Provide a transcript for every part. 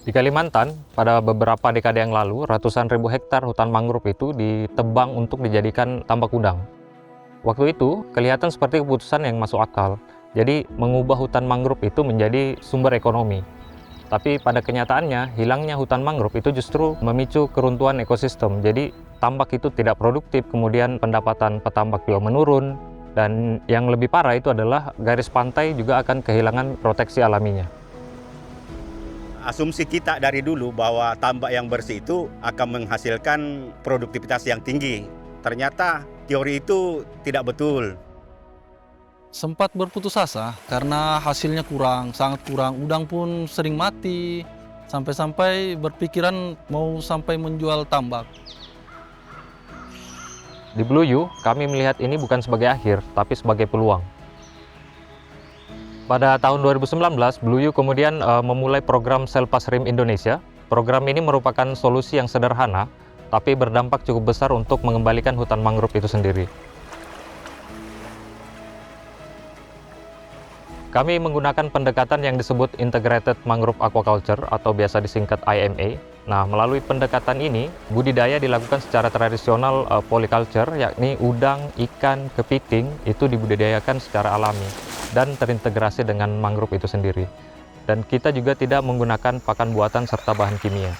Di Kalimantan, pada beberapa dekade yang lalu, ratusan ribu hektar hutan mangrove itu ditebang untuk dijadikan tambak udang. Waktu itu, kelihatan seperti keputusan yang masuk akal. Jadi, mengubah hutan mangrove itu menjadi sumber ekonomi. Tapi pada kenyataannya, hilangnya hutan mangrove itu justru memicu keruntuhan ekosistem. Jadi, tambak itu tidak produktif, kemudian pendapatan petambak juga menurun, dan yang lebih parah itu adalah garis pantai juga akan kehilangan proteksi alaminya. Asumsi kita dari dulu bahwa tambak yang bersih itu akan menghasilkan produktivitas yang tinggi. Ternyata teori itu tidak betul. Sempat berputus asa karena hasilnya kurang, sangat kurang. Udang pun sering mati, sampai-sampai berpikiran mau sampai menjual tambak. Di Blue U, kami melihat ini bukan sebagai akhir, tapi sebagai peluang. Pada tahun 2019, Blue U kemudian memulai program Selpas Rim Indonesia. Program ini merupakan solusi yang sederhana, tapi berdampak cukup besar untuk mengembalikan hutan mangrove itu sendiri. Kami menggunakan pendekatan yang disebut Integrated Mangrove Aquaculture atau biasa disingkat IMA. Nah, melalui pendekatan ini, budidaya dilakukan secara tradisional polyculture, yakni udang, ikan, kepiting itu dibudidayakan secara alami dan terintegrasi dengan mangrove itu sendiri. Dan kita juga tidak menggunakan pakan buatan serta bahan kimia.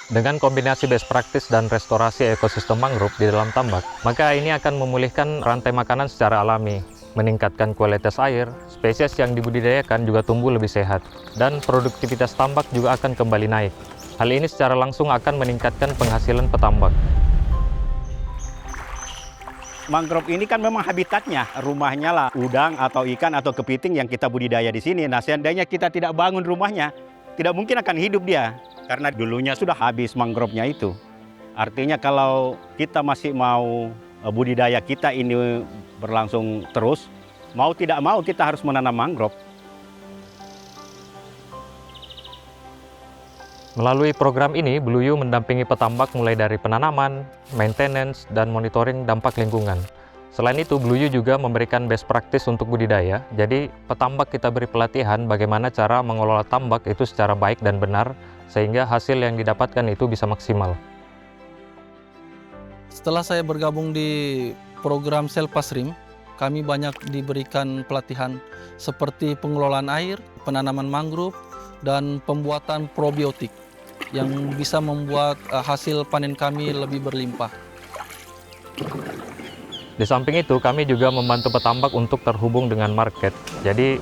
Dengan kombinasi best practice dan restorasi ekosistem mangrove di dalam tambak, maka ini akan memulihkan rantai makanan secara alami, meningkatkan kualitas air, spesies yang dibudidayakan juga tumbuh lebih sehat, dan produktivitas tambak juga akan kembali naik. Hal ini secara langsung akan meningkatkan penghasilan petambak. Mangrove ini kan memang habitatnya, rumahnya lah udang atau ikan atau kepiting yang kita budidaya di sini. Nah, seandainya kita tidak bangun rumahnya, tidak mungkin akan hidup dia. Karena dulunya sudah habis mangrove-nya itu. Artinya kalau kita masih mau budidaya kita ini berlangsung terus, mau tidak mau kita harus menanam mangrove. Melalui program ini, Blue U mendampingi petambak mulai dari penanaman, maintenance, dan monitoring dampak lingkungan. Selain itu, Blue U juga memberikan best practice untuk budidaya. Jadi, petambak kita beri pelatihan bagaimana cara mengelola tambak itu secara baik dan benar, sehingga hasil yang didapatkan itu bisa maksimal. Setelah saya bergabung di program Selpas Rim, kami banyak diberikan pelatihan seperti pengelolaan air, penanaman mangrove, dan pembuatan probiotik yang bisa membuat hasil panen kami lebih berlimpah. Di samping itu, kami juga membantu petambak untuk terhubung dengan market. Jadi,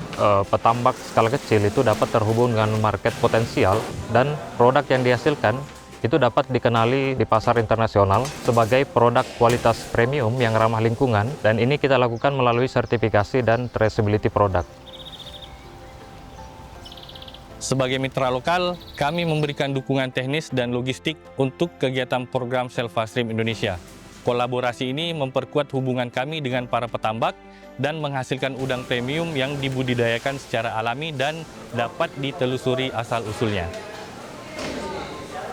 petambak skala kecil itu dapat terhubung dengan market potensial dan produk yang dihasilkan itu dapat dikenali di pasar internasional sebagai produk kualitas premium yang ramah lingkungan, dan ini kita lakukan melalui sertifikasi dan traceability produk. Sebagai mitra lokal, kami memberikan dukungan teknis dan logistik untuk kegiatan program Selpas Rim Indonesia. Kolaborasi ini memperkuat hubungan kami dengan para petambak dan menghasilkan udang premium yang dibudidayakan secara alami dan dapat ditelusuri asal-usulnya.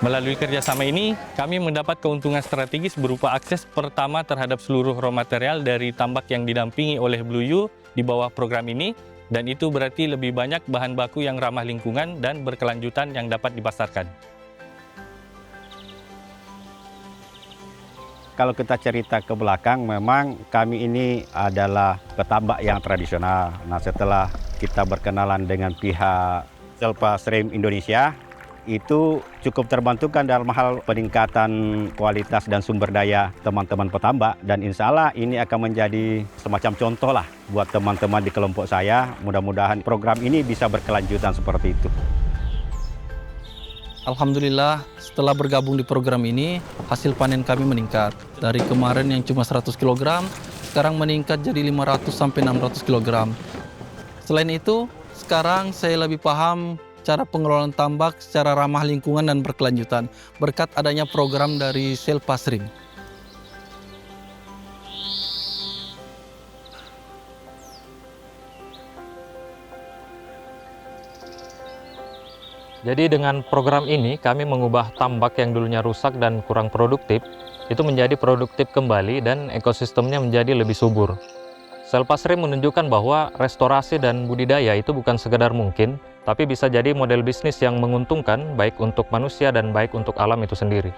Melalui kerjasama ini, kami mendapat keuntungan strategis berupa akses pertama terhadap seluruh raw material dari tambak yang didampingi oleh Blue U di bawah program ini, dan itu berarti lebih banyak bahan baku yang ramah lingkungan dan berkelanjutan yang dapat dipasarkan. Kalau kita cerita ke belakang, memang kami ini adalah petambak yang tradisional. Nah, setelah kita berkenalan dengan pihak Selpas Rim Indonesia, itu cukup terbantukan dalam hal peningkatan kualitas dan sumber daya teman-teman petambak. Dan insya Allah ini akan menjadi semacam contoh lah buat teman-teman di kelompok saya. Mudah-mudahan program ini bisa berkelanjutan seperti itu. Alhamdulillah, setelah bergabung di program ini, hasil panen kami meningkat. Dari kemarin yang cuma 100 kg, sekarang meningkat jadi 500-600 kg. Selain itu, sekarang saya lebih paham cara pengelolaan tambak secara ramah lingkungan dan berkelanjutan, berkat adanya program dari Selpas Rim. Jadi dengan program ini, kami mengubah tambak yang dulunya rusak dan kurang produktif itu menjadi produktif kembali dan ekosistemnya menjadi lebih subur. Selva Shrimp menunjukkan bahwa restorasi dan budidaya itu bukan sekedar mungkin, tapi bisa jadi model bisnis yang menguntungkan baik untuk manusia dan baik untuk alam itu sendiri.